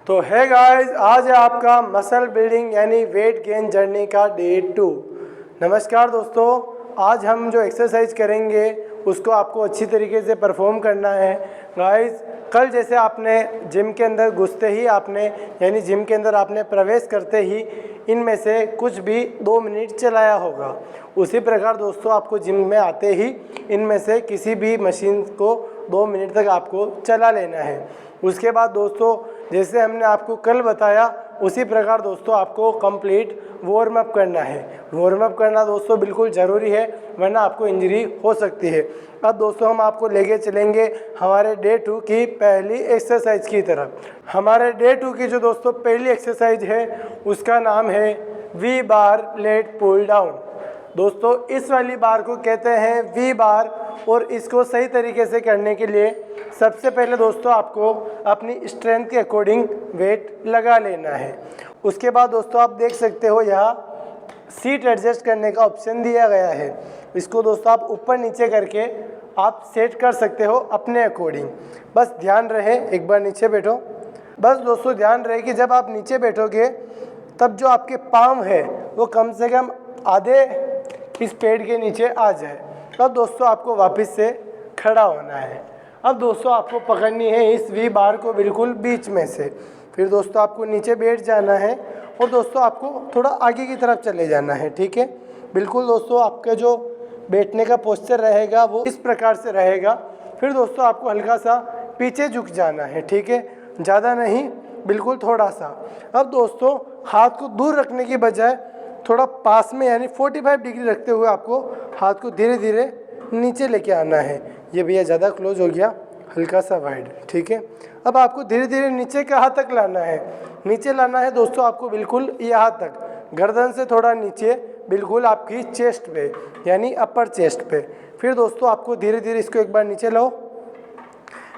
तो है गाइस, आज है आपका मसल बिल्डिंग यानी वेट गेन जर्नी का डे 2। नमस्कार दोस्तों, आज हम जो एक्सरसाइज करेंगे उसको आपको अच्छी तरीके से परफॉर्म करना है। गाइस, कल जैसे आपने जिम के अंदर घुसते ही यानी जिम के अंदर आपने प्रवेश करते ही इनमें से कुछ भी 2 मिनट चलाया होगा, उसी प्रकार दोस्तों आपको जिम में आते ही इनमें से किसी भी मशीन को 2 मिनट तक आपको चला लेना है। उसके बाद दोस्तों जैसे हमने आपको कल बताया उसी प्रकार दोस्तों आपको कंप्लीट वार्म अप करना है। वार्म अप करना दोस्तों बिल्कुल ज़रूरी है, वरना आपको इंजरी हो सकती है। अब दोस्तों हम आपको लेके चलेंगे हमारे डे 2 की पहली एक्सरसाइज की तरफ। हमारे डे 2 की जो दोस्तों पहली एक्सरसाइज है उसका नाम है V bar lat pull down. दोस्तों इस वाली बार को कहते हैं वी बार, और इसको सही तरीके से करने के लिए सबसे पहले दोस्तों आपको अपनी स्ट्रेंथ के अकॉर्डिंग वेट लगा लेना है। उसके बाद दोस्तों आप देख सकते हो यहाँ सीट एडजस्ट करने का ऑप्शन दिया गया है। इसको दोस्तों आप ऊपर नीचे करके आप सेट कर सकते हो अपने अकॉर्डिंग। बस ध्यान रहे, एक बार नीचे बैठो। बस दोस्तों ध्यान रहे कि जब आप नीचे बैठोगे तब जो आपके पाँव है वो कम से कम आधे इस पेड़ के नीचे आ जाए। अब दोस्तों आपको वापस से खड़ा होना है। अब दोस्तों आपको पकड़नी है इस वी बार को बिल्कुल बीच में से। फिर दोस्तों आपको नीचे बैठ जाना है और दोस्तों आपको थोड़ा आगे की तरफ चले जाना है। ठीक है, बिल्कुल दोस्तों आपका जो बैठने का पोस्चर रहेगा वो इस प्रकार से रहेगा। फिर दोस्तों आपको हल्का सा पीछे झुक जाना है। ठीक है, ज़्यादा नहीं, बिल्कुल थोड़ा सा। अब दोस्तों हाथ को दूर रखने की बजाय थोड़ा पास में यानी 45 डिग्री रखते हुए आपको हाथ को धीरे धीरे नीचे लेके आना है। ये भैया ज़्यादा क्लोज हो गया, हल्का सा वाइड। ठीक है, अब आपको धीरे धीरे नीचे के हाथ तक लाना है। नीचे लाना है दोस्तों आपको बिल्कुल यहाँ तक, गर्दन से थोड़ा नीचे, बिल्कुल आपकी चेस्ट पे यानी अपर चेस्ट पे। फिर दोस्तों आपको धीरे धीरे इसको एक बार नीचे लाओ।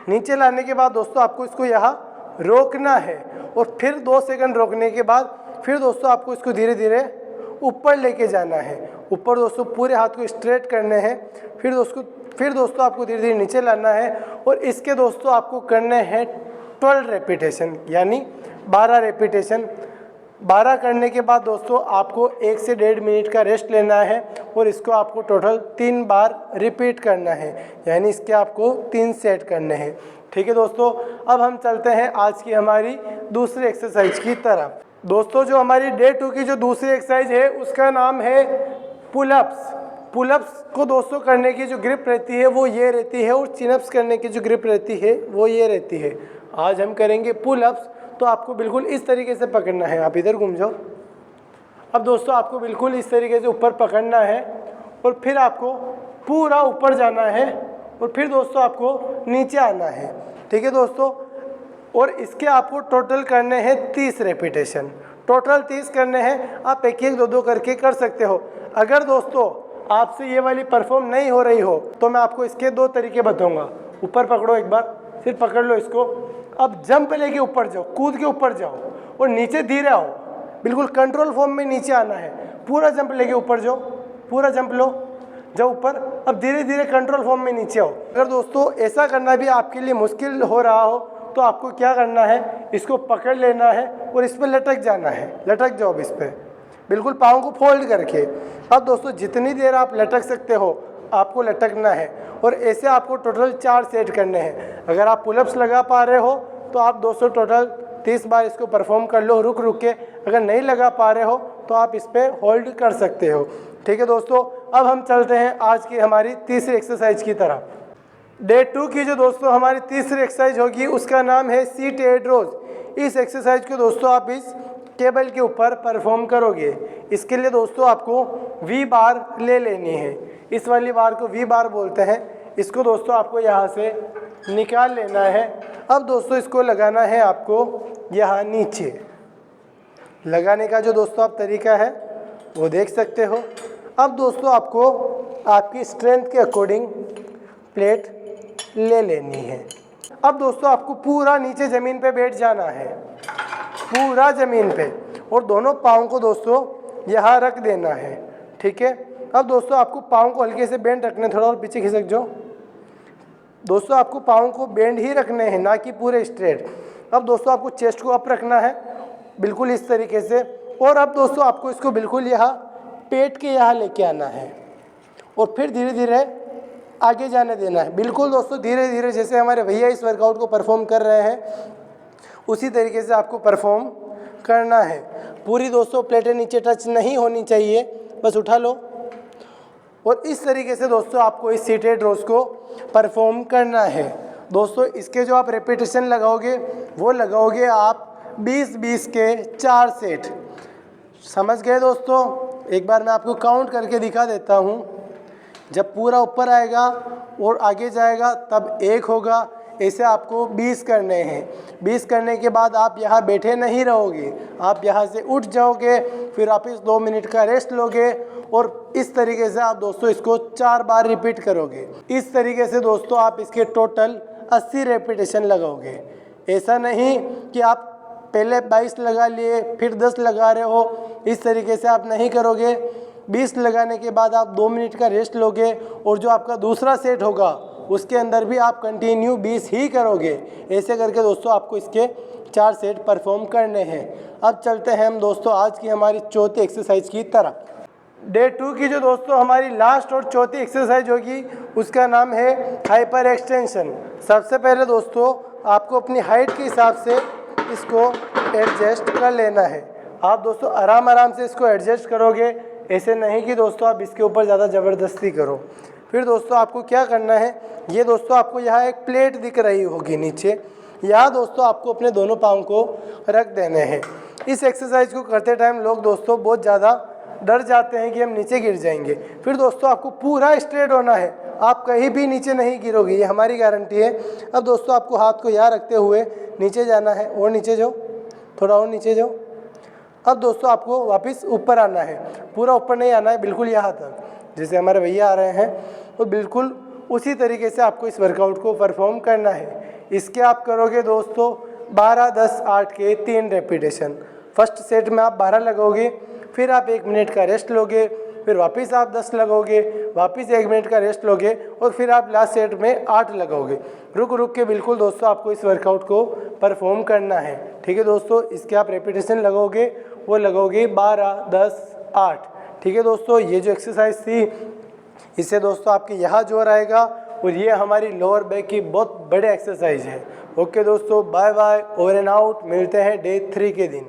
नीचे लाने के बाद दोस्तों आपको इसको यहाँ रोकना है और फिर 2 सेकंड रोकने के बाद फिर दोस्तों आपको इसको धीरे धीरे ऊपर लेके जाना है। ऊपर दोस्तों पूरे हाथ को स्ट्रेट करने हैं। फिर दोस्तों आपको धीरे धीरे नीचे लाना है और इसके दोस्तों आपको करने हैं 12 रेपिटेशन यानी 12 रेपिटेशन। 12 करने के बाद दोस्तों आपको 1 से 1.5 मिनट का रेस्ट लेना है और इसको आपको टोटल 3 बार रिपीट करना है, यानी इसके आपको 3 सेट करने हैं। ठीक है दोस्तों, अब हम चलते हैं आज की हमारी दूसरी एक्सरसाइज की तरफ। दोस्तों जो हमारी डे 2 की जो दूसरी एक्सरसाइज है उसका नाम है पुलअप्स। पुलअप्स को दोस्तों करने की जो ग्रिप रहती है वो ये रहती है, और चिनअप्स करने की जो ग्रिप रहती है वो ये रहती है। आज हम करेंगे पुलअप्स, तो आपको बिल्कुल इस तरीके से पकड़ना है। आप इधर घूम जाओ। अब दोस्तों आपको बिल्कुल इस तरीके से ऊपर पकड़ना है और फिर आपको पूरा ऊपर जाना है और फिर दोस्तों आपको नीचे आना है। ठीक है दोस्तों, और इसके आपको टोटल करने हैं 30 रेपिटेशन। टोटल 30 करने हैं। आप एक एक 2 करके कर सकते हो। अगर दोस्तों आपसे ये वाली परफॉर्म नहीं हो रही हो तो मैं आपको इसके 2 तरीके बताऊंगा। ऊपर पकड़ो एक बार, फिर पकड़ लो इसको। अब जंप लेके ऊपर जाओ, कूद के ऊपर जाओ और नीचे धीरे आओ। बिल्कुल कंट्रोल फॉर्म में नीचे आना है। पूरा जंप लेके ऊपर जाओ, पूरा जंप लो, जाओ ऊपर। अब धीरे धीरे कंट्रोल फॉर्म में नीचे आओ। अगर दोस्तों ऐसा करना भी आपके लिए मुश्किल हो रहा हो तो आपको क्या करना है, इसको पकड़ लेना है और इस पर लटक जाना है। लटक जाओ इस पर, बिल्कुल पाँव को फोल्ड करके। अब दोस्तों जितनी देर आप लटक सकते हो आपको लटकना है, और ऐसे आपको टोटल 4 सेट करने हैं। अगर आप पुलअप्स लगा पा रहे हो तो आप दोस्तों टोटल 30 बार इसको परफॉर्म कर लो रुक रुक के। अगर नहीं लगा पा रहे हो तो आप इस पर होल्ड कर सकते हो। ठीक है दोस्तों, अब हम चलते हैं आज की हमारी तीसरी एक्सरसाइज की तरफ। डे 2 की जो दोस्तों हमारी तीसरी एक्सरसाइज होगी उसका नाम है सीटेड रोज। इस एक्सरसाइज को दोस्तों आप इस टेबल के ऊपर परफॉर्म करोगे। इसके लिए दोस्तों आपको वी बार ले लेनी है। इस वाली बार को वी बार बोलते हैं। इसको दोस्तों आपको यहाँ से निकाल लेना है। अब दोस्तों इसको लगाना है आपको यहाँ नीचे। लगाने का जो दोस्तों आप तरीका है वो देख सकते हो। अब दोस्तों आपको आपकी स्ट्रेंथ के अकॉर्डिंग प्लेट ले लेनी है। अब दोस्तों आपको पूरा नीचे ज़मीन पे बैठ जाना है, पूरा ज़मीन पे, और दोनों पाँव को दोस्तों यहाँ रख देना है। ठीक है, अब दोस्तों आपको पाँव को हल्के से बेंड रखने, थोड़ा और पीछे खिसक जाओ। दोस्तों आपको पाँव को बेंड ही रखने हैं, ना कि पूरे स्ट्रेट। अब दोस्तों आपको चेस्ट को अप रखना है बिल्कुल इस तरीके से, और अब दोस्तों आपको इसको बिल्कुल यहाँ पेट के यहाँ लेके आना है और फिर धीरे धीरे आगे जाने देना है। बिल्कुल दोस्तों धीरे धीरे जैसे हमारे भैया इस वर्कआउट को परफॉर्म कर रहे हैं उसी तरीके से आपको परफॉर्म करना है। पूरी दोस्तों प्लेटें नीचे टच नहीं होनी चाहिए, बस उठा लो और इस तरीके से दोस्तों आपको इस सीटेड रोज को परफॉर्म करना है। दोस्तों इसके जो आप रेपिटेशन लगाओगे वो लगाओगे आप 20-20 के 4 सेट। समझ गए दोस्तों? एक बार मैं आपको काउंट करके दिखा देता हूँ। जब पूरा ऊपर आएगा और आगे जाएगा तब 1 होगा। ऐसे आपको 20 करने हैं। 20 करने के बाद आप यहाँ बैठे नहीं रहोगे, आप यहाँ से उठ जाओगे, फिर वापस 2 मिनट का रेस्ट लोगे और इस तरीके से आप दोस्तों इसको 4 बार रिपीट करोगे। इस तरीके से दोस्तों आप इसके टोटल 80 रेपिटेशन लगाओगे। ऐसा नहीं कि आप पहले 22 लगा लिए फिर 10 लगा रहे हो, इस तरीके से आप नहीं करोगे। 20 लगाने के बाद आप 2 मिनट का रेस्ट लोगे और जो आपका दूसरा सेट होगा उसके अंदर भी आप कंटिन्यू 20 ही करोगे। ऐसे करके दोस्तों आपको इसके 4 सेट परफॉर्म करने हैं। अब चलते हैं हम दोस्तों आज की हमारी चौथी एक्सरसाइज की तरफ। डे 2 की जो दोस्तों हमारी लास्ट और चौथी एक्सरसाइज होगी उसका नाम है हाइपर एक्सटेंशन। सबसे पहले दोस्तों आपको अपनी हाइट के हिसाब से इसको एडजस्ट कर लेना है। आप दोस्तों आराम आराम से इसको एडजस्ट करोगे, ऐसे नहीं कि दोस्तों आप इसके ऊपर ज़्यादा ज़बरदस्ती करो। फिर दोस्तों आपको क्या करना है, ये दोस्तों आपको यहाँ एक प्लेट दिख रही होगी नीचे, यहाँ दोस्तों आपको अपने दोनों पाँव को रख देने हैं। इस एक्सरसाइज को करते टाइम लोग दोस्तों बहुत ज़्यादा डर जाते हैं कि हम नीचे गिर जाएंगे। फिर दोस्तों आपको पूरा स्ट्रेट होना है, आप कहीं भी नीचे नहीं गिरोगे, ये हमारी गारंटी है। अब दोस्तों आपको हाथ को यहाँ रखते हुए नीचे जाना है, और नीचे जाओ, थोड़ा और नीचे जाओ। अब दोस्तों आपको वापस ऊपर आना है, पूरा ऊपर नहीं आना है, बिल्कुल यहाँ तक जैसे हमारे भैया आ रहे हैं, तो बिल्कुल उसी तरीके से आपको इस वर्कआउट को परफॉर्म करना है। इसके आप करोगे दोस्तों 12, 10, 8 के 3 रेपिटेशन। फर्स्ट सेट में आप 12 लगोगे, फिर आप 1 मिनट का रेस्ट लोगे, फिर वापस आप 10 लगोगे, वापस 1 मिनट का रेस्ट लोगे और फिर आप लास्ट सेट में 8 लगोगे। रुक रुक के बिल्कुल दोस्तों आपको इस वर्कआउट को परफॉर्म करना है। ठीक है दोस्तों, इसके आप रेपिटेशन लगोगे वो लगोगे 12, 10, 8। ठीक है दोस्तों, ये जो एक्सरसाइज थी इससे दोस्तों आपके यहाँ जोर आएगा और ये हमारी लोअर बैक की बहुत बड़े एक्सरसाइज है। ओके दोस्तों, bye bye, over and out. मिलते हैं डे 3 के दिन।